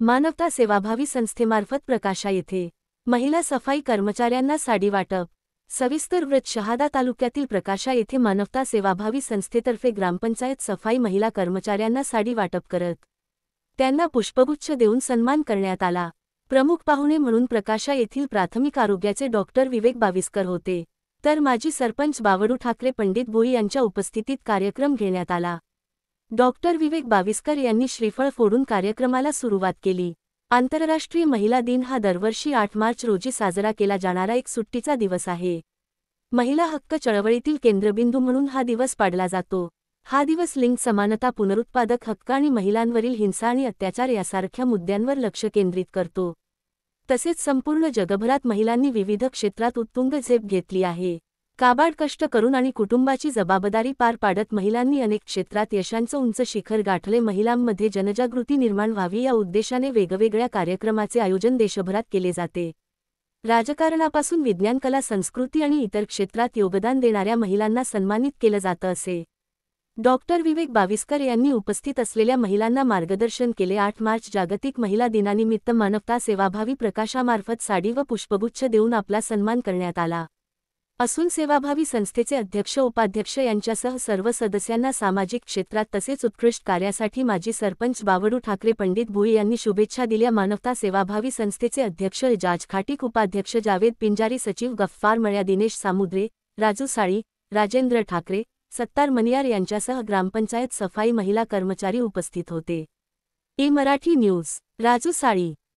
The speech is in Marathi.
मानवता सेवाभावी संस्थेमार्फत प्रकाशा येथे महिला सफाई कर्मचाऱ्यांना साडी वाटप। सविस्तर वृत्त शहादा तालुक्यातील प्रकाशा येथे मानवता सेवाभावी संस्थेतर्फे ग्रामपंचायत सफाई महिला कर्मचाऱ्यांना साडी वाटप करत त्यांना पुष्पगुच्छ देऊन सन्मान करण्यात आला। प्रमुख पाहुणे म्हणून प्रकाशा येथील प्राथमिक आरोग्याचे डॉक्टर विवेक बाविस्कर होते, तर माजी सरपंच बावडू ठाकरे पंडित भोई यांच्या उपस्थितीत कार्यक्रम घेण्यात आला। डॉक्टर विवेक बाविस्कर यांनी श्रीफळ फोडून कार्यक्रमाला सुरुवात केली। आंतरराष्ट्रीय महिला दिन हा दरवर्षी 8 मार्च रोजी साजरा केला जाणारा एक सुट्टीचा दिवस आहे। महिला हक्क चळवळीतील केंद्रबिंदू म्हणून हा दिवस पाडला जातो। हा दिवस लिंग समानता, पुनरुत्पादक हक्क आणि महिलांवरील हिंसा आणि अत्याचार यासारख्या मुद्द्यांवर लक्ष केंद्रित करतो। तसेच संपूर्ण जगभरात महिलांनी विविध क्षेत्रात उत्तुंग झेप घेतली आहे। काबाड कष्ट करून आणि कुटुंबाची जबाबदारी पार पाडत महिलांनी अनेक क्षेत्रात यशांचं उंच शिखर गाठले। महिलांमध्ये जनजागृती निर्माण व्हावी या उद्देशाने वेगवेगळ्या कार्यक्रमाचे आयोजन देशभरात केले जाते। राजकारणापासून विज्ञान, कला, संस्कृती आणि इतर क्षेत्रात योगदान देणाऱ्या महिलांना सन्मानित केलं जातं असे डॉक्टर विवेक बाविस्कर यांनी उपस्थित असलेल्या महिलांना मार्गदर्शन केले। 8 मार्च जागतिक महिला दिनानिमित्त मानवता सेवाभावी प्रकाशामार्फत साडी व पुष्पगुच्छ देऊन आपला सन्मान करण्यात आला असून सेवाभावी संस्थेचे अध्यक्ष, उपाध्यक्ष यांच्यासह सर्व सदस्यांना सामाजिक क्षेत्रात तसेच उत्कृष्ट कार्यासाठी माजी सरपंच बावडू ठाकरे पंडित भोई यांनी शुभेच्छा दिल्या। मानवता सेवाभावी संस्थेचे अध्यक्ष एजाज खाटीक, उपाध्यक्ष जावेद पिंजारी, सचिव गफ्फार मळ्या, दिनेश सामुद्रे, राजू साळी, राजेंद्र ठाकरे, सत्तार मनियार यांच्यासह ग्रामपंचायत सफाई महिला कर्मचारी उपस्थित होते। ई मराठी न्यूज, राजू साळी।